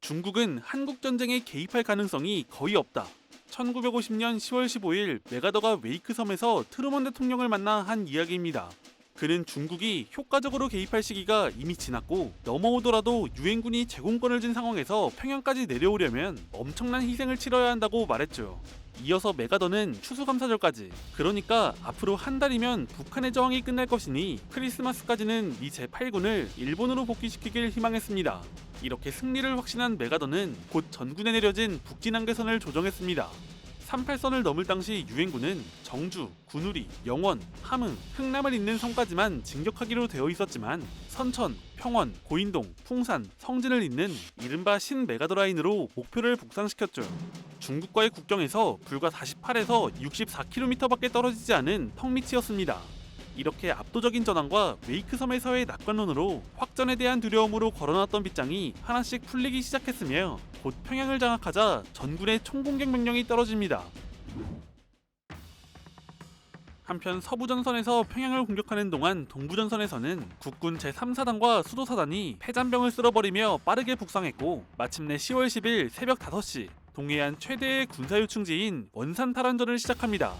중국은 한국전쟁에 개입할 가능성이 거의 없다. 1950년 10월 15일 메가더가 웨이크 섬에서 트루먼 대통령을 만나 한 이야기입니다. 그는 중국이 효과적으로 개입할 시기가 이미 지났고 넘어오더라도 유엔군이 제공권을 쥔 상황에서 평양까지 내려오려면 엄청난 희생을 치러야 한다고 말했죠. 이어서 메가더는 추수감사절까지, 그러니까 앞으로 한 달이면 북한의 저항이 끝날 것이니 크리스마스까지는 미 제8군을 일본으로 복귀시키길 희망했습니다. 이렇게 승리를 확신한 메가더는 곧 전군에 내려진 북진항계선을 조정했습니다. 38선을 넘을 당시 유엔군은 정주, 군우리, 영원, 함흥, 흥남을 잇는 섬까지만 진격하기로 되어 있었지만 선천, 평원, 고인동, 풍산, 성진을 잇는 이른바 신메가더 라인으로 목표를 북상시켰죠. 중국과의 국경에서 불과 48에서 64km밖에 떨어지지 않은 턱밑이었습니다. 이렇게 압도적인 전황과 웨이크 섬에서의 낙관론으로 확전에 대한 두려움으로 걸어놨던 빗장이 하나씩 풀리기 시작했으며 곧 평양을 장악하자 전군의 총공격 명령이 떨어집니다. 한편 서부전선에서 평양을 공격하는 동안 동부전선에서는 국군 제3사단과 수도사단이 패잔병을 쓸어버리며 빠르게 북상했고 마침내 10월 10일 새벽 5시 동해안 최대의 군사요충지인 원산 탈환전을 시작합니다.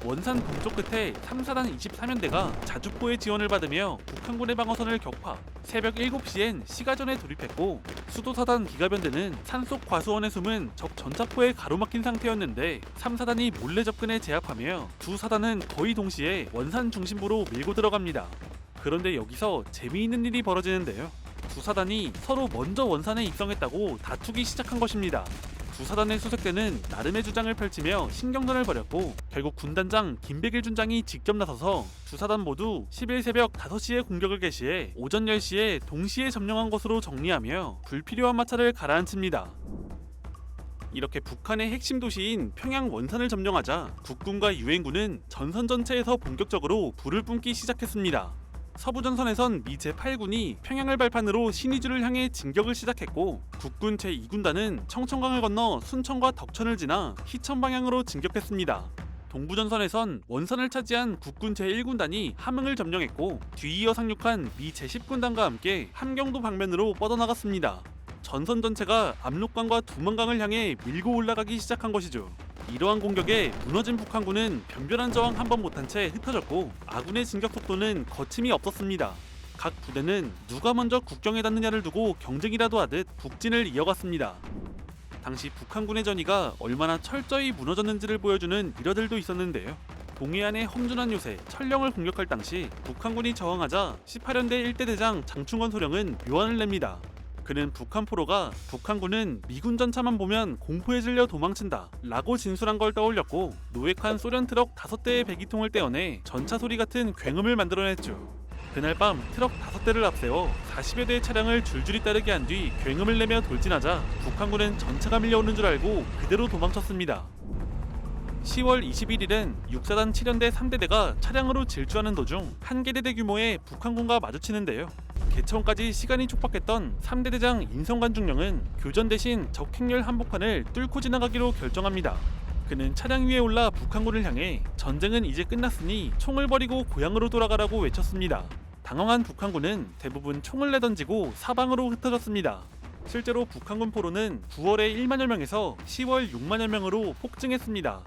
원산 동쪽 끝에 3사단 24면대가 자주포의 지원을 받으며 북한군의 방어선을 격파, 새벽 7시엔 시가전에 돌입했고 수도사단 기가변대는 산속 과수원에 숨은 적 전차포에 가로막힌 상태였는데 3사단이 몰래 접근해 제압하며 두 사단은 거의 동시에 원산 중심부로 밀고 들어갑니다. 그런데 여기서 재미있는 일이 벌어지는데요. 두 사단이 서로 먼저 원산에 입성했다고 다투기 시작한 것입니다. 두 사단의 수색대는 나름의 주장을 펼치며 신경전을 벌였고 결국 군단장 김백일 준장이 직접 나서서 두 사단 모두 10일 새벽 5시에 공격을 개시해 오전 10시에 동시에 점령한 것으로 정리하며 불필요한 마찰을 가라앉힙니다. 이렇게 북한의 핵심 도시인 평양 원산을 점령하자 국군과 유엔군은 전선 전체에서 본격적으로 불을 뿜기 시작했습니다. 서부전선에선 미 제8군이 평양을 발판으로 신의주를 향해 진격을 시작했고 국군 제2군단은 청천강을 건너 순천과 덕천을 지나 희천 방향으로 진격했습니다. 동부전선에선 원산을 차지한 국군 제1군단이 함흥을 점령했고 뒤이어 상륙한 미 제10군단과 함께 함경도 방면으로 뻗어나갔습니다. 전선 전체가 압록강과 두만강을 향해 밀고 올라가기 시작한 것이죠. 이러한 공격에 무너진 북한군은 변변한 저항 한 번 못한 채 흩어졌고 아군의 진격 속도는 거침이 없었습니다. 각 부대는 누가 먼저 국경에 닿느냐를 두고 경쟁이라도 하듯 북진을 이어갔습니다. 당시 북한군의 전의가 얼마나 철저히 무너졌는지를 보여주는 일화들도 있었는데요. 동해안의 험준한 요새 철령을 공격할 당시 북한군이 저항하자 18연대 1대 대장 장충건 소령은 묘안을 냅니다. 그는 북한포로가 북한군은 미군 전차만 보면 공포에 질려 도망친다 라고 진술한 걸 떠올렸고 노획한 소련 트럭 5대의 배기통을 떼어내 전차 소리 같은 굉음을 만들어냈죠. 그날 밤 트럭 5대를 앞세워 40여 대의 차량을 줄줄이 따르게 한 뒤 굉음을 내며 돌진하자 북한군은 전차가 밀려오는 줄 알고 그대로 도망쳤습니다. 10월 21일엔 6사단 7연대 3대대가 차량으로 질주하는 도중 한개대대 규모의 북한군과 마주치는데요. 개천까지 시간이 촉박했던 3대 대장 인성관중령은 교전 대신 적 행렬 한복판을 뚫고 지나가기로 결정합니다. 그는 차량 위에 올라 북한군을 향해 전쟁은 이제 끝났으니 총을 버리고 고향으로 돌아가라고 외쳤습니다. 당황한 북한군은 대부분 총을 내던지고 사방으로 흩어졌습니다. 실제로 북한군 포로는 9월에 1만여 명에서 10월 6만여 명으로 폭증했습니다.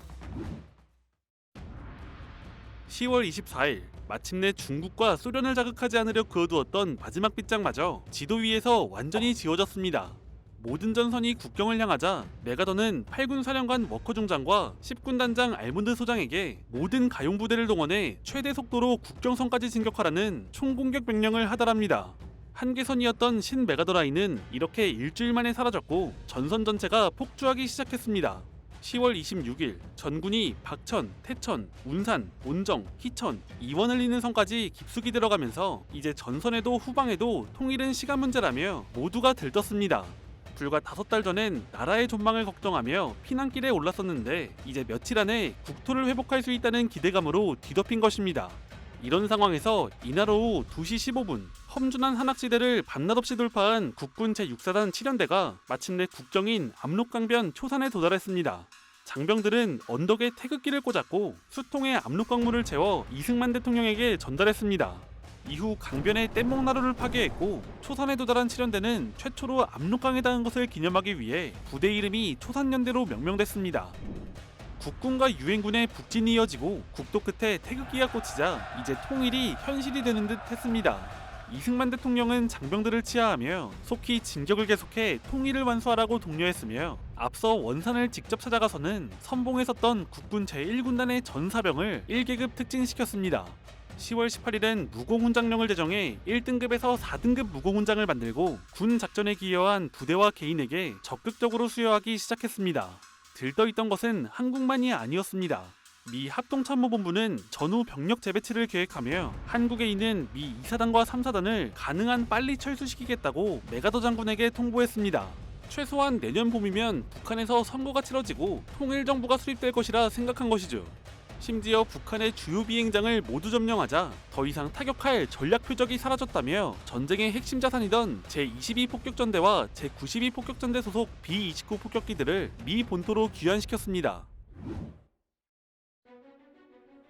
10월 24일 마침내 중국과 소련을 자극하지 않으려 그어두었던 마지막 빗장마저 지도 위에서 완전히 지워졌습니다. 모든 전선이 국경을 향하자 메가더는 8군 사령관 워커 중장과 10군 단장 알몬드 소장에게 모든 가용 부대를 동원해 최대 속도로 국경선까지 진격하라는 총공격 명령을 하달합니다. 한계선이었던 신메가더 라인은 이렇게 일주일 만에 사라졌고 전선 전체가 폭주하기 시작했습니다. 10월 26일 전군이 박천, 태천, 운산, 온정, 희천, 이원을 잇는 섬까지 깊숙이 들어가면서 이제 전선에도 후방에도 통일은 시간 문제라며 모두가 들떴습니다. 불과 5달 전엔 나라의 존망을 걱정하며 피난길에 올랐었는데 이제 며칠 안에 국토를 회복할 수 있다는 기대감으로 뒤덮인 것입니다. 이런 상황에서 이날 오후 2시 15분 험준한 한악지대를 밤낮 없이 돌파한 국군 제6사단 7연대가 마침내 국경인 압록강변 초산에 도달했습니다. 장병들은 언덕에 태극기를 꽂았고 수통에 압록강물을 채워 이승만 대통령에게 전달했습니다. 이후 강변의 뗏목나루를 파괴했고 초산에 도달한 칠연대는 최초로 압록강에 닿은 것을 기념하기 위해 부대 이름이 초산연대로 명명됐습니다. 국군과 유엔군의 북진이 이어지고 국도 끝에 태극기가 꽂히자 이제 통일이 현실이 되는 듯 했습니다. 이승만 대통령은 장병들을 치하하며 속히 진격을 계속해 통일을 완수하라고 독려했으며 앞서 원산을 직접 찾아가서는 선봉에 섰던 국군 제1군단의 전사병을 1계급 특진시켰습니다. 10월 18일엔 무공훈장령을 제정해 1등급에서 4등급 무공훈장을 만들고 군 작전에 기여한 부대와 개인에게 적극적으로 수여하기 시작했습니다. 들떠있던 것은 한국만이 아니었습니다. 미 합동참모본부는 전후 병력 재배치를 계획하며 한국에 있는 미 2사단과 3사단을 가능한 빨리 철수시키겠다고 메가더 장군에게 통보했습니다. 최소한 내년 봄이면 북한에서 선거가 치러지고 통일정부가 수립될 것이라 생각한 것이죠. 심지어 북한의 주요 비행장을 모두 점령하자 더 이상 타격할 전략 표적이 사라졌다며 전쟁의 핵심 자산이던 제22 폭격전대와 제92 폭격전대 소속 B-29 폭격기들을 미 본토로 귀환시켰습니다.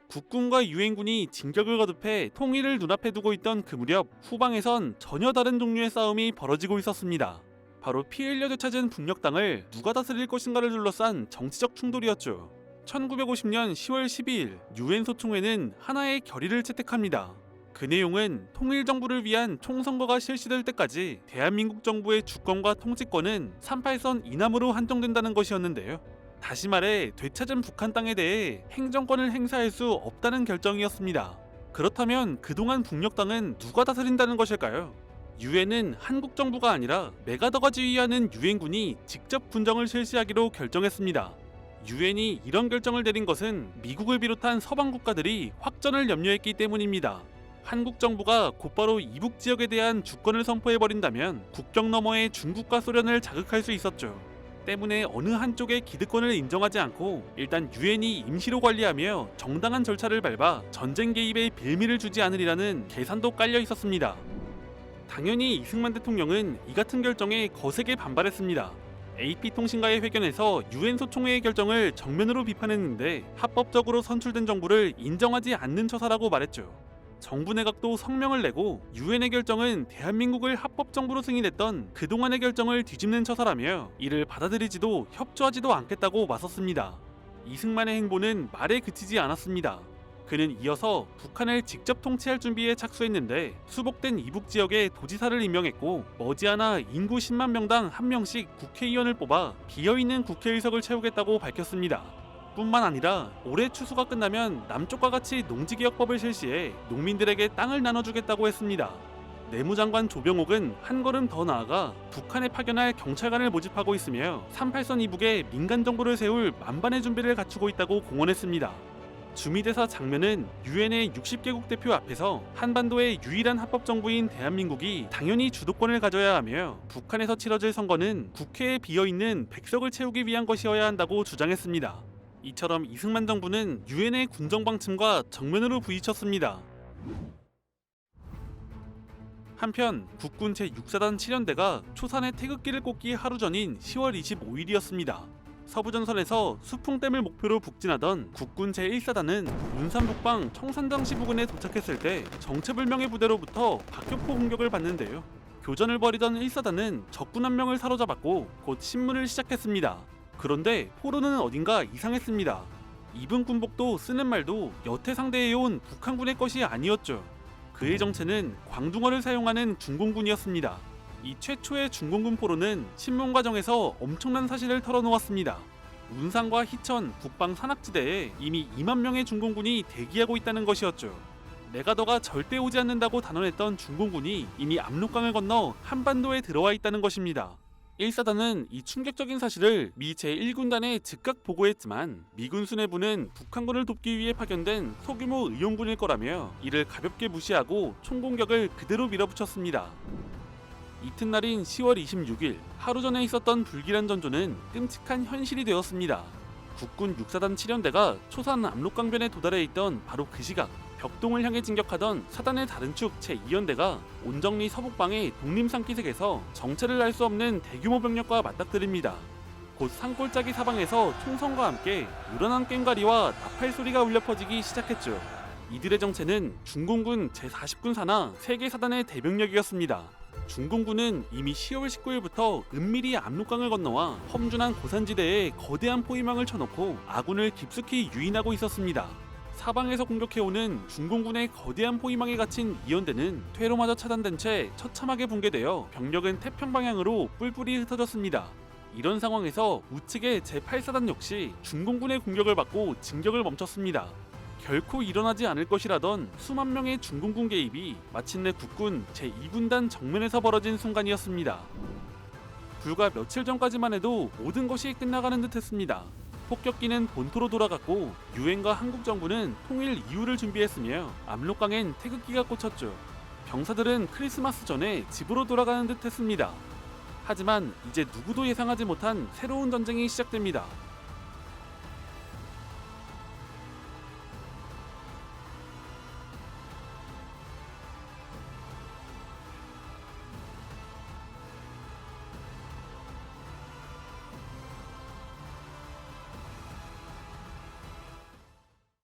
국군과 유엔군이 진격을 거듭해 통일을 눈앞에 두고 있던 그 무렵 후방에선 전혀 다른 종류의 싸움이 벌어지고 있었습니다. 바로 피 흘려 되찾은 북녘 땅을 누가 다스릴 것인가를 둘러싼 정치적 충돌이었죠. 1950년 10월 12일 유엔 소총회는 하나의 결의를 채택합니다. 그 내용은 통일정부를 위한 총선거가 실시될 때까지 대한민국 정부의 주권과 통치권은 38선 이남으로 한정된다는 것이었는데요. 다시 말해 되찾은 북한 땅에 대해 행정권을 행사할 수 없다는 결정이었습니다. 그렇다면 그동안 북녘 땅은 누가 다스린다는 것일까요? 유엔은 한국 정부가 아니라 메가더가 지휘하는 유엔군이 직접 군정을 실시하기로 결정했습니다. 유엔이 이런 결정을 내린 것은 미국을 비롯한 서방 국가들이 확전을 염려했기 때문입니다. 한국 정부가 곧바로 이북 지역에 대한 주권을 선포해버린다면 국경 너머의 중국과 소련을 자극할 수 있었죠. 때문에 어느 한쪽의 기득권을 인정하지 않고 일단 유엔이 임시로 관리하며 정당한 절차를 밟아 전쟁 개입에 빌미를 주지 않으리라는 계산도 깔려 있었습니다. 당연히 이승만 대통령은 이 같은 결정에 거세게 반발했습니다. AP통신과의 회견에서 유엔 소총회의 결정을 정면으로 비판했는데 합법적으로 선출된 정부를 인정하지 않는 처사라고 말했죠. 정부 내각도 성명을 내고 유엔의 결정은 대한민국을 합법정부로 승인했던 그동안의 결정을 뒤집는 처사라며 이를 받아들이지도 협조하지도 않겠다고 맞섰습니다. 이승만의 행보는 말에 그치지 않았습니다. 그는 이어서 북한을 직접 통치할 준비에 착수했는데 수복된 이북 지역에 도지사를 임명했고 머지않아 인구 10만 명당 1명씩 국회의원을 뽑아 비어있는 국회의석을 채우겠다고 밝혔습니다. 뿐만 아니라 올해 추수가 끝나면 남쪽과 같이 농지개혁법을 실시해 농민들에게 땅을 나눠주겠다고 했습니다. 내무장관 조병옥은 한 걸음 더 나아가 북한에 파견할 경찰관을 모집하고 있으며 38선 이북에 민간정부를 세울 만반의 준비를 갖추고 있다고 공언했습니다. 주미대사 장면은 유엔의 60개국 대표 앞에서 한반도의 유일한 합법정부인 대한민국이 당연히 주도권을 가져야 하며 북한에서 치러질 선거는 국회에 비어있는 100석을 채우기 위한 것이어야 한다고 주장했습니다. 이처럼 이승만 정부는 유엔의 군정방침과 정면으로 부딪혔습니다. 한편 국군 제6사단 7연대가 초산에 태극기를 꽂기 하루 전인 10월 25일이었습니다. 서부전선에서 수풍댐을 목표로 북진하던 국군 제1사단은 윤산 북방 청산장시 부근에 도착했을 때 정체불명의 부대로부터 박격포 공격을 받는데요. 교전을 벌이던 1사단은 적군 한 명을 사로잡았고 곧 신문을 시작했습니다. 그런데 포로는 어딘가 이상했습니다. 입은 군복도 쓰는 말도 여태 상대해온 북한군의 것이 아니었죠. 그의 정체는 광둥어를 사용하는 중공군이었습니다. 이 최초의 중공군 포로는 신문 과정에서 엄청난 사실을 털어놓았습니다. 운산과 희천, 북방 산악지대에 이미 2만 명의 중공군이 대기하고 있다는 것이었죠. 메가더가 절대 오지 않는다고 단언했던 중공군이 이미 압록강을 건너 한반도에 들어와 있다는 것입니다. 1사단은 이 충격적인 사실을 미 제1군단에 즉각 보고했지만 미군 수뇌부는 북한군을 돕기 위해 파견된 소규모 의용군일 거라며 이를 가볍게 무시하고 총공격을 그대로 밀어붙였습니다. 이튿날인 10월 26일 하루 전에 있었던 불길한 전조는 끔찍한 현실이 되었습니다. 국군 6사단 7연대가 초산 압록강변에 도달해 있던 바로 그 시각 벽동을 향해 진격하던 사단의 다른 축 제2연대가 온정리 서북방의 독림산기슭에서 정체를 알 수 없는 대규모 병력과 맞닥뜨립니다. 곧 산골짜기 사방에서 총성과 함께 요란한 꽹과리와 나팔 소리가 울려 퍼지기 시작했죠. 이들의 정체는 중공군 제40군사나 세계사단의 대병력이었습니다. 중공군은 이미 10월 19일부터 은밀히 압록강을 건너와 험준한 고산지대에 거대한 포위망을 쳐놓고 아군을 깊숙이 유인하고 있었습니다. 사방에서 공격해오는 중공군의 거대한 포위망에 갇힌 이연대는 퇴로마저 차단된 채 처참하게 붕괴되어 병력은 태평 방향으로 뿔뿔이 흩어졌습니다. 이런 상황에서 우측의 제8사단 역시 중공군의 공격을 받고 진격을 멈췄습니다. 결코 일어나지 않을 것이라던 수만 명의 중공군 개입이 마침내 국군 제2군단 정면에서 벌어진 순간이었습니다. 불과 며칠 전까지만 해도 모든 것이 끝나가는 듯했습니다. 폭격기는 본토로 돌아갔고 유엔과 한국 정부는 통일 이후를 준비했으며 압록강엔 태극기가 꽂혔죠. 병사들은 크리스마스 전에 집으로 돌아가는 듯했습니다. 하지만 이제 누구도 예상하지 못한 새로운 전쟁이 시작됩니다.